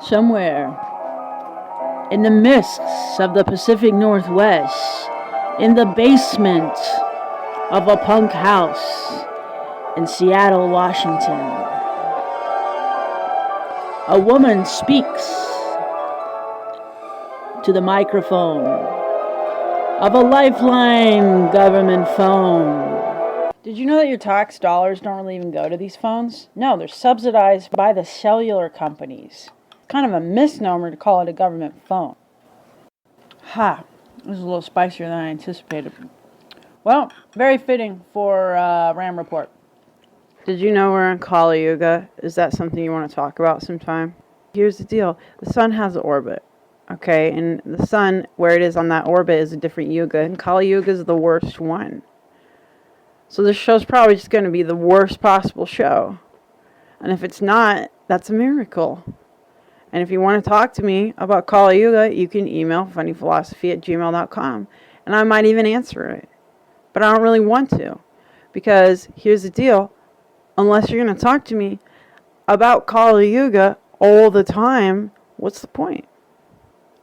Somewhere in the mists of the Pacific Northwest, in the basement of a punk house in Seattle, Washington, a woman speaks to the microphone of a lifeline government phone. Did you know that your tax dollars don't really even go to these phones? No, they're subsidized by the cellular companies. Kind of a misnomer to call it a government phone. Ha, this is a little spicier than I anticipated. Well, very fitting for Ram Report. Did you know we're in Kali Yuga? Is that something you want to talk about sometime? Here's the deal. The sun has an orbit, okay? And the sun, where it is on that orbit, is a different yuga. And Kali Yuga is the worst one. So this show's probably just going to be the worst possible show. And if it's not, that's a miracle. And if you want to talk to me about Kali Yuga, you can email funnyphilosophy@gmail.com. And I might even answer it. But I don't really want to. Because here's the deal. Unless you're going to talk to me about Kali Yuga all the time, what's the point?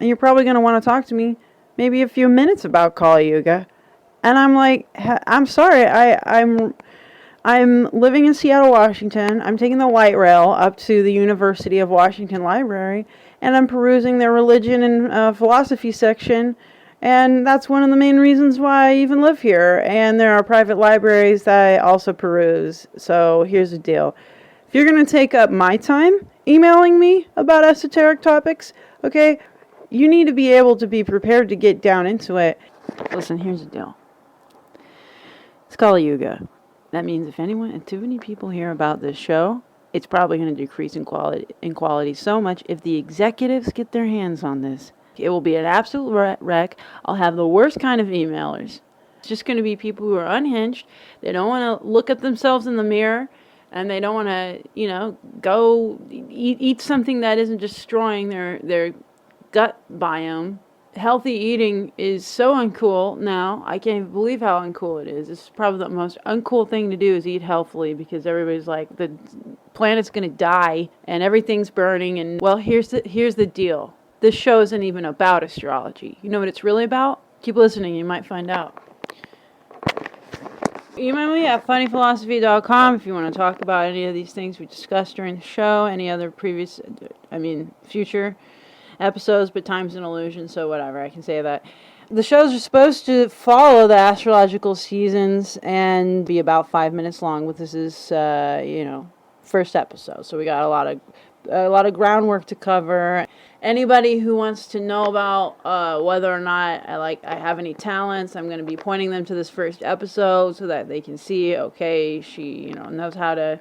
And you're probably going to want to talk to me maybe a few minutes about Kali Yuga. And I'm like, I'm sorry, I'm living in Seattle, Washington. I'm taking the light rail up to the University of Washington Library, and I'm perusing their religion and philosophy section. And that's one of the main reasons why I even live here. And there are private libraries that I also peruse. So here's the deal. If you're going to take up my time emailing me about esoteric topics, okay, you need to be able to be prepared to get down into it. Listen, here's the deal. It's Kali Yuga. That means if too many people hear about this show, it's probably going to decrease in quality so much. If the executives get their hands on this, it will be an absolute wreck. I'll have the worst kind of emailers. It's just going to be people who are unhinged. They don't want to look at themselves in the mirror, and they don't want to, go eat something that isn't destroying their gut biome. Healthy eating is so uncool now. I can't even believe how uncool it is. It's probably the most uncool thing to do is eat healthily, because everybody's like, the planet's going to die and everything's burning. And well, here's the deal. This show isn't even about astrology. You know what it's really about? Keep listening, you might find out. Email me at funnyphilosophy.com if you want to talk about any of these things we discussed during the show, any other future episodes, but time's an illusion, so whatever, I can say that. The shows are supposed to follow the astrological seasons and be about 5 minutes long, but this is, first episode, so we got a lot of groundwork to cover. Anybody who wants to know about whether or not I have any talents, I'm going to be pointing them to this first episode so that they can see, okay, she, knows how to...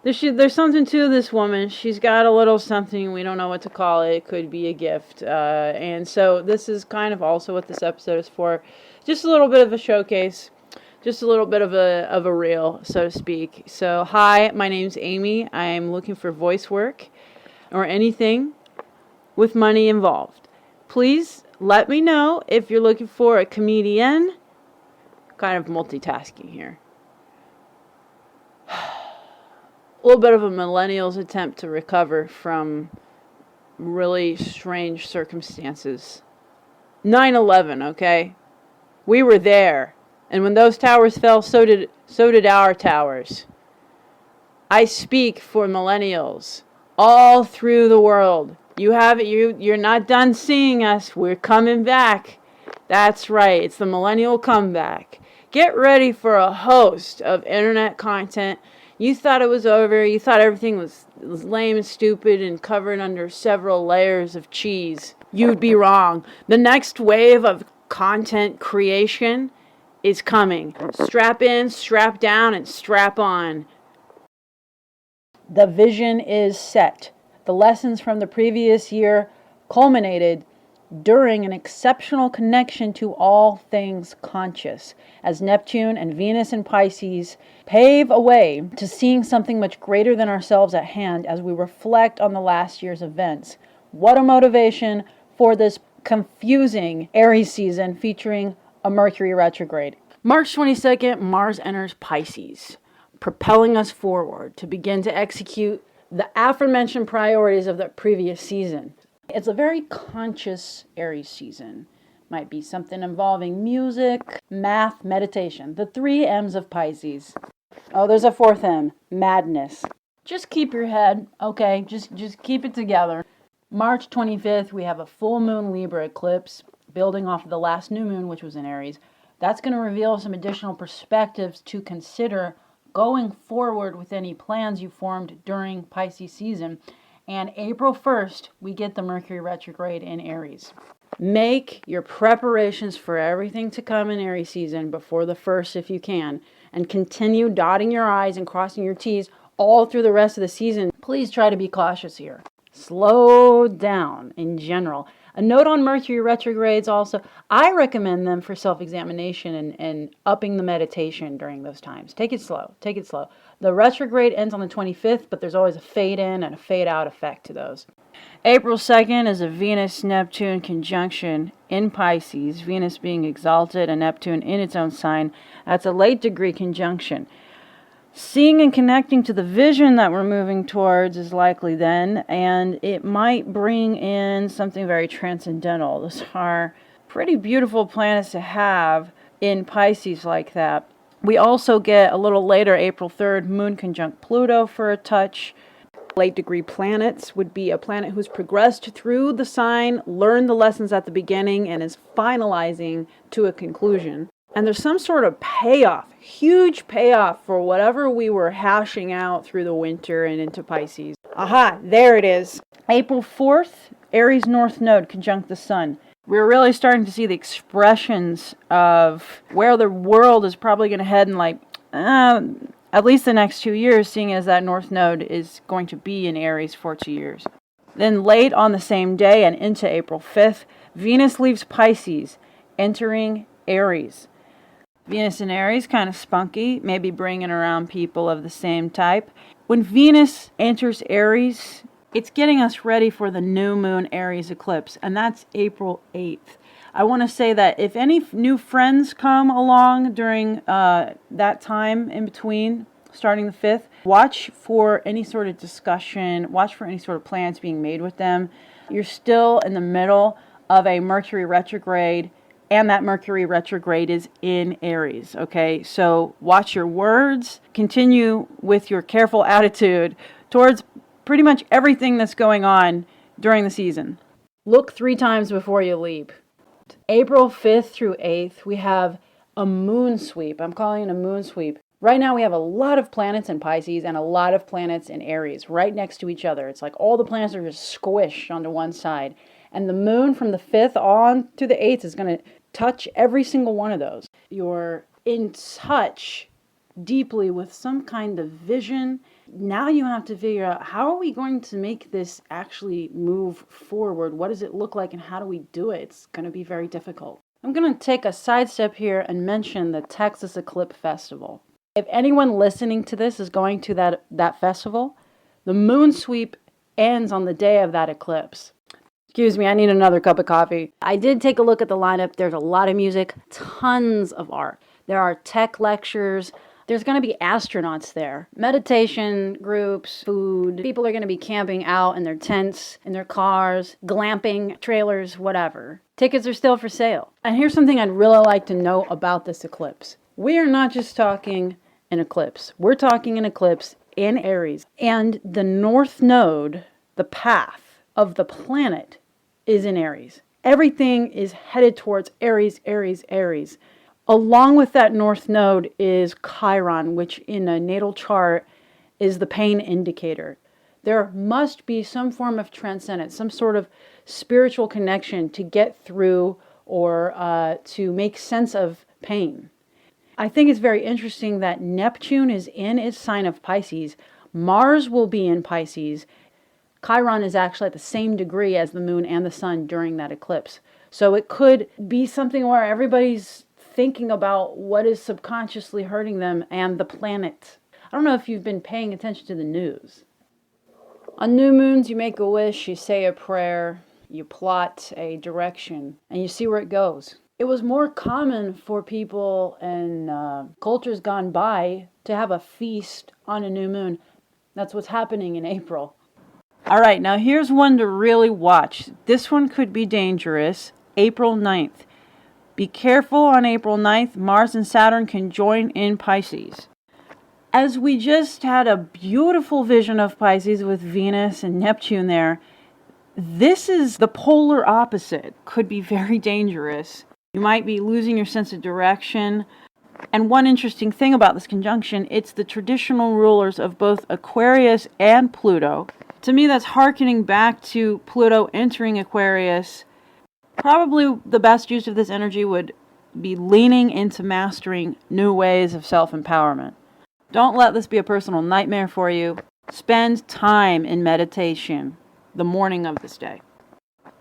There's something to this woman. She's got a little something. We don't know what to call it. It could be a gift. And so this is kind of also what this episode is for. Just a little bit of a showcase. Just a little bit of a reel, so to speak. So, hi, my name's Amy. I'm looking for voice work or anything with money involved. Please let me know if you're looking for a comedian. Kind of multitasking here. A little bit of a millennial's attempt to recover from really strange circumstances. 9/11, okay? We were there. And when those towers fell, so did our towers. I speak for millennials all through the world. You're not done seeing us. We're coming back. That's right. It's the millennial comeback. Get ready for a host of internet content. You thought it was over. You thought everything was lame and stupid and covered under several layers of cheese. You'd be wrong. The next wave of content creation is coming. Strap in, strap down, and strap on. The vision is set. The lessons from the previous year culminated during an exceptional connection to all things conscious, as Neptune and Venus in Pisces pave a way to seeing something much greater than ourselves at hand as we reflect on the last year's events. What a motivation for this confusing Aries season featuring a Mercury retrograde. March 22nd, Mars enters Pisces, propelling us forward to begin to execute the aforementioned priorities of the previous season. It's a very conscious Aries season. Might be something involving music, math, meditation. The 3 M's of Pisces. Oh, there's a 4th M, madness. Just keep your head, okay? Just keep it together. March 25th, we have a full moon Libra eclipse, building off of the last new moon, which was in Aries. That's going to reveal some additional perspectives to consider going forward with any plans you formed during Pisces season. And April 1st, we get the Mercury retrograde in Aries. Make your preparations for everything to come in Aries season before the 1st if you can, and continue dotting your I's and crossing your T's all through the rest of the season. Please try to be cautious here. Slow down in general. A note on Mercury retrogrades also, I recommend them for self-examination and upping the meditation during those times. Take it slow. Take it slow. The retrograde ends on the 25th, but there's always a fade in and a fade out effect to those. April 2nd is a Venus-Neptune conjunction in Pisces, Venus being exalted and Neptune in its own sign. That's a late degree conjunction. Seeing and connecting to the vision that we're moving towards is likely then, and it might bring in something very transcendental. Those are pretty beautiful planets to have in Pisces like that. We also get a little later, April 3rd, Moon conjunct Pluto for a touch. Late degree planets would be a planet who's progressed through the sign, learned the lessons at the beginning, and is finalizing to a conclusion. And there's some sort of payoff, huge payoff for whatever we were hashing out through the winter and into Pisces. Aha, there it is. April 4th, Aries North Node conjunct the Sun. We're really starting to see the expressions of where the world is probably going to head in at least the next 2 years, seeing as that North Node is going to be in Aries for 2 years. Then late on the same day and into April 5th, Venus leaves Pisces, entering Aries. Venus in Aries, kind of spunky, maybe bringing around people of the same type. When Venus enters Aries, it's getting us ready for the new moon Aries eclipse, and that's April 8th. I want to say that if any new friends come along during that time in between, starting the 5th, watch for any sort of discussion, watch for any sort of plans being made with them. You're still in the middle of a Mercury retrograde, and that Mercury retrograde is in Aries, okay? So watch your words, continue with your careful attitude towards pretty much everything that's going on during the season. Look 3 times before you leap. April 5th through 8th, we have a moon sweep. I'm calling it a moon sweep. Right now we have a lot of planets in Pisces and a lot of planets in Aries right next to each other. It's like all the planets are just squished onto one side. And the moon from the 5th on to the 8th is going to touch every single one of those. You're in touch deeply with some kind of vision. Now you have to figure out, how are we going to make this actually move forward? What does it look like and how do we do it? It's going to be very difficult. I'm going to take a sidestep here and mention the Texas Eclipse Festival. If anyone listening to this is going to that festival, the moon sweep ends on the day of that eclipse. Excuse me, I need another cup of coffee. I did take a look at the lineup. There's a lot of music, tons of art. There are tech lectures. There's going to be astronauts there, meditation groups, food. People are going to be camping out in their tents, in their cars, glamping, trailers, whatever. Tickets are still for sale. And here's something I'd really like to know about this eclipse. We are not just talking an eclipse. We're talking an eclipse in Aries. And the North Node, the path of the planet, is in Aries. Everything is headed towards Aries, Aries, Aries. Along with that North Node is Chiron, which in a natal chart is the pain indicator. There must be some form of transcendence, some sort of spiritual connection to get through or to make sense of pain. I think it's very interesting that Neptune is in its sign of Pisces. Mars will be in Pisces. Chiron is actually at the same degree as the moon and the sun during that eclipse. So it could be something where everybody's thinking about what is subconsciously hurting them and the planet. I don't know if you've been paying attention to the news. On new moons, you make a wish, you say a prayer, you plot a direction, and you see where it goes. It was more common for people in cultures gone by to have a feast on a new moon. That's what's happening in April. All right, now here's one to really watch. This one could be dangerous. April 9th. Be careful on April 9th. Mars and Saturn can join in Pisces. As we just had a beautiful vision of Pisces with Venus and Neptune there, this is the polar opposite. Could be very dangerous. You might be losing your sense of direction. And one interesting thing about this conjunction, it's the traditional rulers of both Aquarius and Pluto. To me, that's hearkening back to Pluto entering Aquarius. Probably the best use of this energy would be leaning into mastering new ways of self-empowerment. Don't let this be a personal nightmare for you. Spend time in meditation the morning of this day.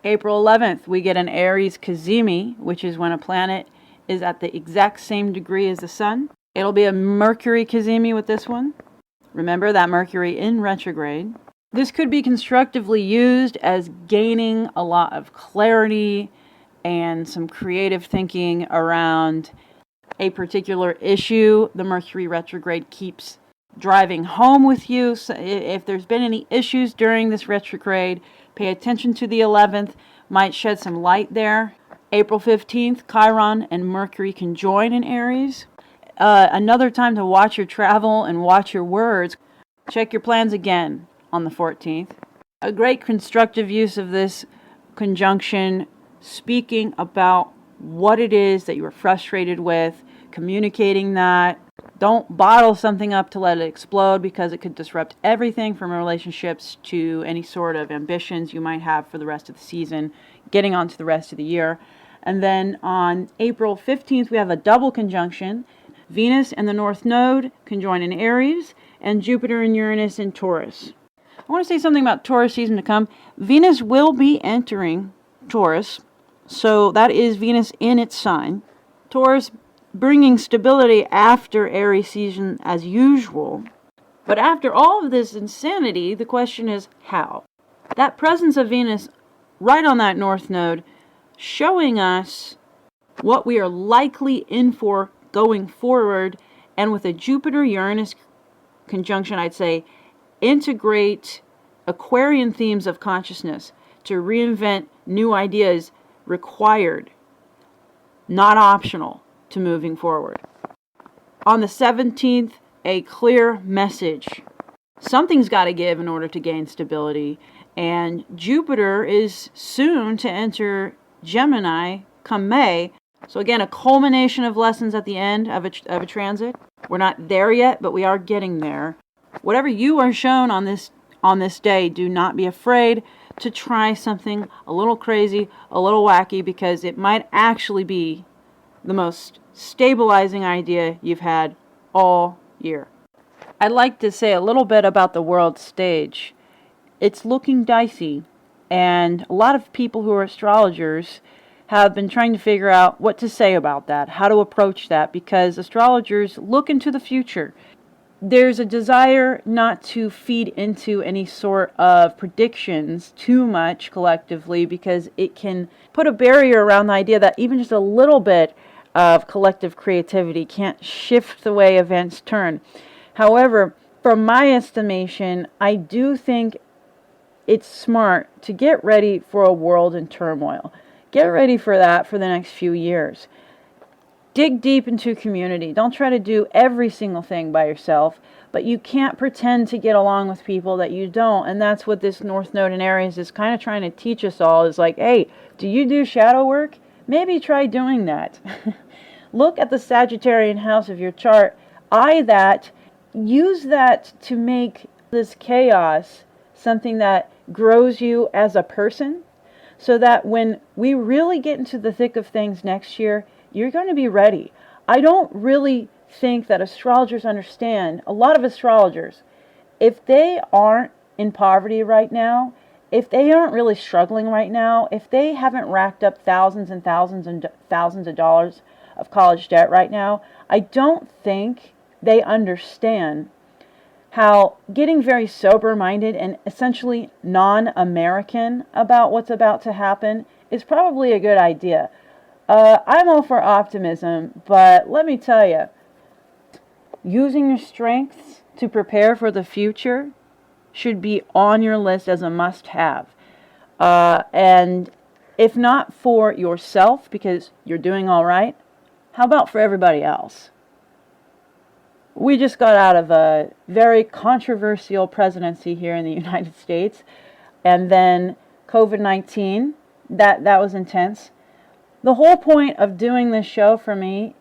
April 11th, we get an Aries cazimi, which is when a planet is at the exact same degree as the Sun. It'll be a Mercury cazimi with this one. Remember that Mercury in retrograde. This could be constructively used as gaining a lot of clarity and some creative thinking around a particular issue. The Mercury retrograde keeps driving home with you. So if there's been any issues during this retrograde, pay attention to the 11th. Might shed some light there. April 15th, Chiron and Mercury can join in Aries. Another time to watch your travel and watch your words. Check your plans again on the 14th. A great constructive use of this conjunction, speaking about what it is that you are frustrated with, communicating that. Don't bottle something up to let it explode, because it could disrupt everything from relationships to any sort of ambitions you might have for the rest of the season, getting on to the rest of the year. And then on April 15th, we have a double conjunction. Venus and the North Node conjoin in Aries, and Jupiter and Uranus in Taurus. I want to say something about Taurus season to come. Venus will be entering Taurus, so that is Venus in its sign. Taurus bringing stability after Aries season as usual. But after all of this insanity, the question is how? That presence of Venus right on that North Node showing us what we are likely in for going forward, and with a Jupiter-Uranus conjunction, I'd say integrate Aquarian themes of consciousness to reinvent new ideas required, not optional, to moving forward. On the 17th, a clear message. Something's got to give in order to gain stability, and Jupiter is soon to enter Gemini come May. So again, a culmination of lessons at the end of a transit. We're not there yet, but we are getting there. Whatever you are shown on this day, do not be afraid to try something a little crazy, a little wacky, because it might actually be the most stabilizing idea you've had all year. I'd like to say a little bit about the world stage. It's looking dicey, and a lot of people who are astrologers have been trying to figure out what to say about that, how to approach that, because astrologers look into the future. There's a desire not to feed into any sort of predictions too much collectively, because it can put a barrier around the idea that even just a little bit of collective creativity can't shift the way events turn. However, from my estimation, I do think it's smart to get ready for a world in turmoil. Get ready for that for the next few years. Dig deep into community. Don't try to do every single thing by yourself, but you can't pretend to get along with people that you don't. And that's what this North Node in Aries is kind of trying to teach us all, is like, hey, do you do shadow work? Maybe try doing that. Look at the Sagittarian house of your chart. Eye that. Use that to make this chaos something that grows you as a person, so that when we really get into the thick of things next year, you're going to be ready. I don't really think that astrologers understand, a lot of astrologers, if they aren't in poverty right now, if they aren't really struggling right now, if they haven't racked up thousands and thousands and thousands of dollars of college debt right now, I don't think they understand how getting very sober-minded and essentially non-American about what's about to happen is probably a good idea. I'm all for optimism, but let me tell you, using your strengths to prepare for the future should be on your list as a must-have. And if not for yourself, because you're doing all right, how about for everybody else? We just got out of a very controversial presidency here in the United States, and then COVID-19, that was intense. The whole point of doing this show for me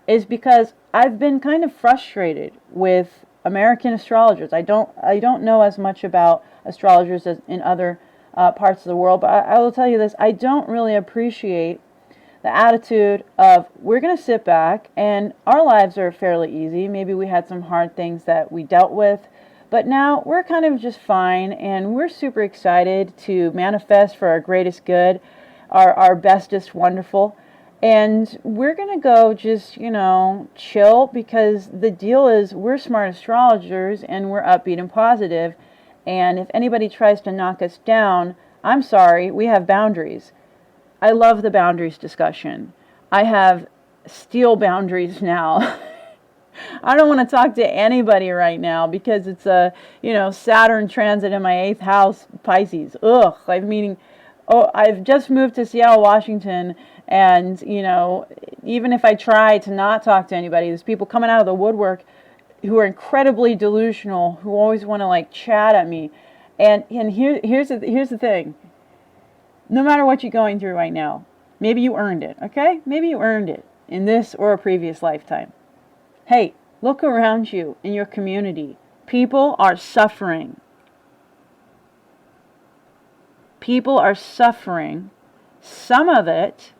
is because I've been kind of frustrated with American astrologers. I don't know as much about astrologers as in other parts of the world, but I will tell you this: I don't really appreciate the attitude of, we're going to sit back and our lives are fairly easy. Maybe we had some hard things that we dealt with, but now we're kind of just fine, and we're super excited to manifest for our greatest good, our bestest wonderful. And we're going to go just, chill, because the deal is we're smart astrologers and we're upbeat and positive. And if anybody tries to knock us down, I'm sorry, we have boundaries. I love the boundaries discussion. I have steel boundaries now. I don't want to talk to anybody right now because it's a, Saturn transit in my 8th house, Pisces. Ugh, I've just moved to Seattle, Washington, and, even if I try to not talk to anybody, there's people coming out of the woodwork who are incredibly delusional, who always want to, chat at me. And here's the thing. No matter what you're going through right now, maybe you earned it, okay? Maybe you earned it in this or a previous lifetime. Hey, look around you in your community. People are suffering. People are suffering. Some of it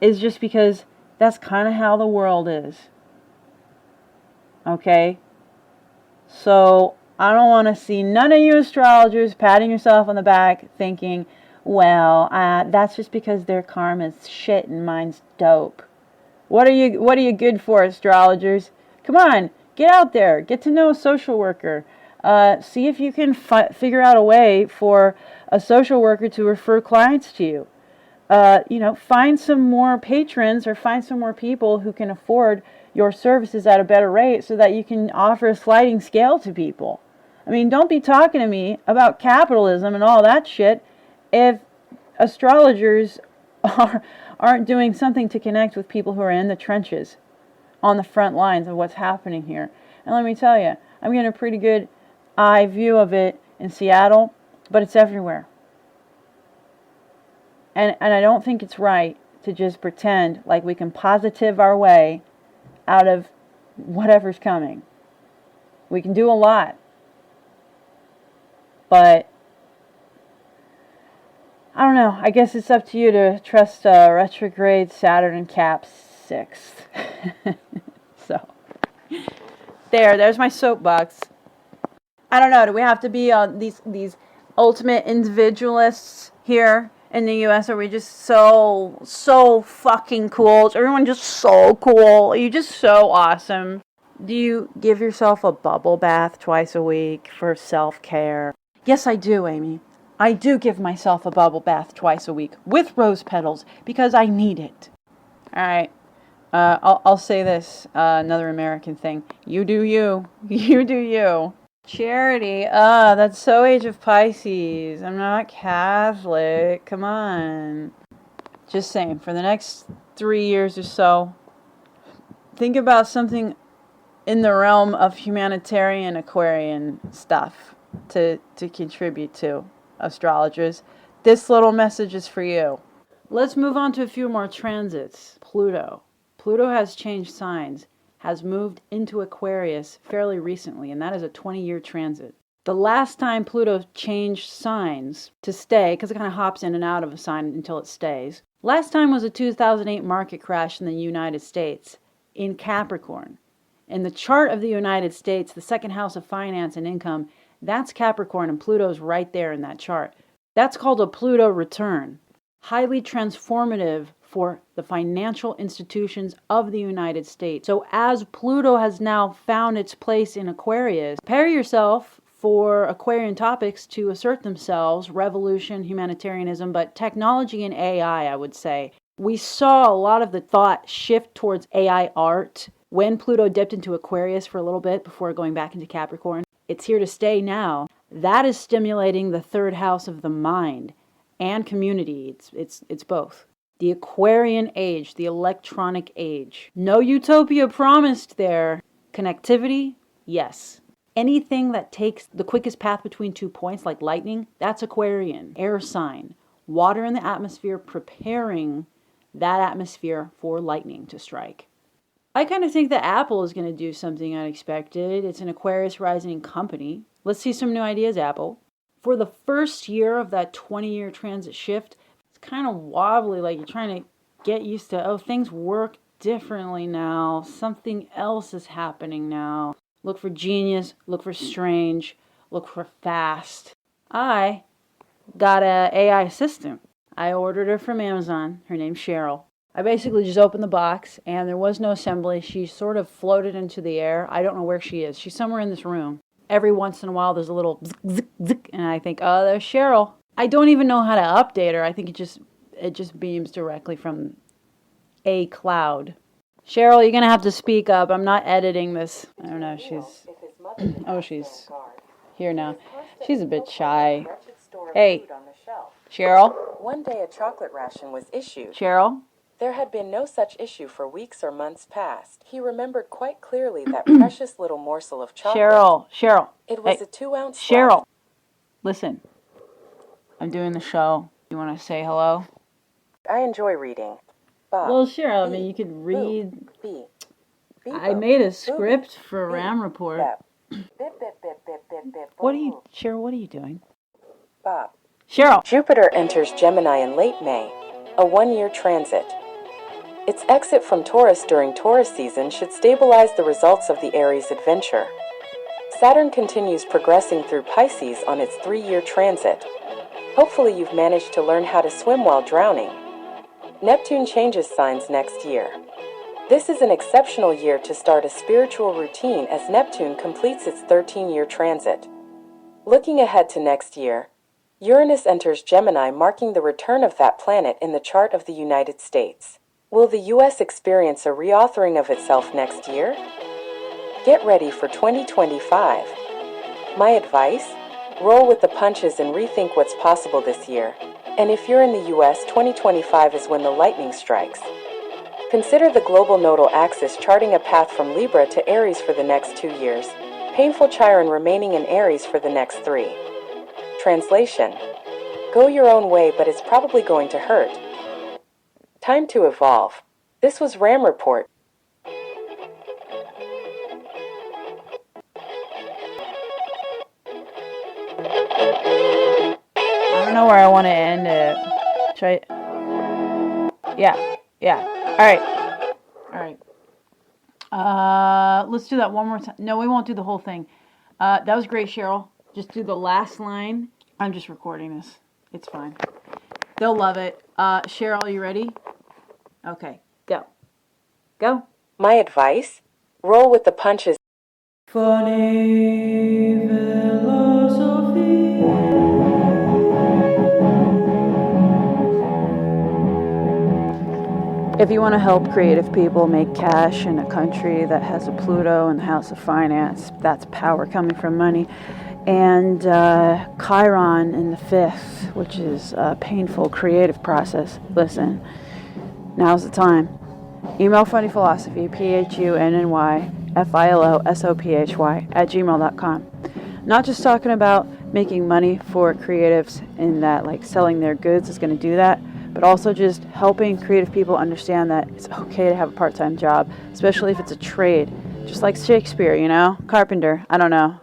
is just because that's kind of how the world is. Okay? So I don't want to see none of you astrologers patting yourself on the back thinking, well, that's just because their karma's shit and mine's dope. What are you good for, astrologers? Come on, get out there. Get to know a social worker. See if you can figure out a way for a social worker to refer clients to you. Find some more patrons or find some more people who can afford your services at a better rate so that you can offer a sliding scale to people. I mean, don't be talking to me about capitalism and all that shit if astrologers aren't doing something to connect with people who are in the trenches, on the front lines of what's happening here. And let me tell you, I'm getting a pretty good eye view of it in Seattle, but it's everywhere. And I don't think it's right to just pretend like we can positive our way out of whatever's coming. We can do a lot. But I don't know. I guess it's up to you to trust retrograde Saturn and Cap 6. So, there's my soapbox. I don't know. Do we have to be these ultimate individualists here in the U.S.? Are we just so fucking cool? Is everyone just so cool? Are you just so awesome? Do you give yourself a bubble bath twice a week for self-care? Yes, I do, Amy. I do give myself a bubble bath twice a week with rose petals because I need it. All right. I'll say this, another American thing. You do you. You do you. Charity. That's so Age of Pisces. I'm not Catholic. Come on. Just saying, for the next 3 years or so, think about something in the realm of humanitarian Aquarian stuff to contribute to, astrologers. This little message is for you. Let's move on to a few more transits. Pluto. Pluto has changed signs, has moved into Aquarius fairly recently, and that is a 20-year transit. The last time Pluto changed signs to stay, because it kind of hops in and out of a sign until it stays, last time was a 2008 market crash in the United States, in Capricorn. In the chart of the United States, the second house of finance and income, that's Capricorn, and Pluto's right there in that chart. That's called a Pluto return. Highly transformative for the financial institutions of the United States. So as Pluto has now found its place in Aquarius, prepare yourself for Aquarian topics to assert themselves: revolution, humanitarianism, but technology and AI, I would say. We saw a lot of the thought shift towards AI art when Pluto dipped into Aquarius for a little bit before going back into Capricorn. It's here to stay now. That is stimulating the third house of the mind and community. It's both. The Aquarian age, the electronic age. No utopia promised there. Connectivity, yes. Anything that takes the quickest path between 2 points, like lightning, that's Aquarian, air sign. Water in the atmosphere preparing that atmosphere for lightning to strike. I kind of think that Apple is going to do something unexpected. It's an Aquarius rising company. Let's see some new ideas, Apple. For the first year of that 20-year transit shift, it's kind of wobbly, like you're trying to get used to, oh, things work differently now. Something else is happening now. Look for genius, look for strange, look for fast. I got an AI assistant. I ordered her from Amazon. Her name's Cheryl. I basically just opened the box and there was no assembly. She sort of floated into the air. I don't know where she is. She's somewhere in this room. Every once in a while there's a little zik, zik, zik, and I think, oh, there's Cheryl. I don't even know how to update her. I think it just beams directly from a cloud. Cheryl, you're going to have to speak up. I'm not editing this. I don't know. She's here now. She's a bit shy. Hey, Cheryl? One day a chocolate ration was issued. Cheryl? There had been no such issue for weeks or months past. He remembered quite clearly that precious little morsel of chocolate. Cheryl. It was a 2-ounce Cheryl, listen. I'm doing the show. You want to say hello? I enjoy reading. Bob. Well, Cheryl, I mean, you could read. B. I made a script for Ram Report. What are you, Cheryl, what are you doing? Bob. Cheryl. Jupiter enters Gemini in late May, a 1-year transit. Its exit from Taurus during Taurus season should stabilize the results of the Aries adventure. Saturn continues progressing through Pisces on its 3-year transit. Hopefully you've managed to learn how to swim while drowning. Neptune changes signs next year. This is an exceptional year to start a spiritual routine as Neptune completes its 13-year transit. Looking ahead to next year, Uranus enters Gemini, marking the return of that planet in the chart of the United States. Will the U.S. experience a reauthoring of itself next year? Get ready for 2025. My advice? Roll with the punches and rethink what's possible this year. And if you're in the U.S., 2025 is when the lightning strikes. Consider the global nodal axis charting a path from Libra to Aries for the next 2 years, painful Chiron remaining in Aries for the next 3. Translation: go your own way, but it's probably going to hurt. Time to evolve. This was Ram Report. I don't know where I want to end it. Try it. Yeah. All right. Let's do that one more time. No, we won't do the whole thing. That was great, Cheryl. Just do the last line. I'm just recording this. It's fine. They'll love it. Cheryl, you ready? Okay, go. Go. My advice? Roll with the punches. Funny philosophy. If you want to help creative people make cash in a country that has a Pluto in the house of finance, that's power coming from money, and Chiron in the 5th, which is a painful creative process, listen, now's the time. Email funnyphilosophy, PHUNNYFILOSOPHY@gmail.com. Not just talking about making money for creatives in that, like, selling their goods is going to do that, but also just helping creative people understand that it's okay to have a part-time job, especially if it's a trade. Just like Shakespeare, carpenter, I don't know.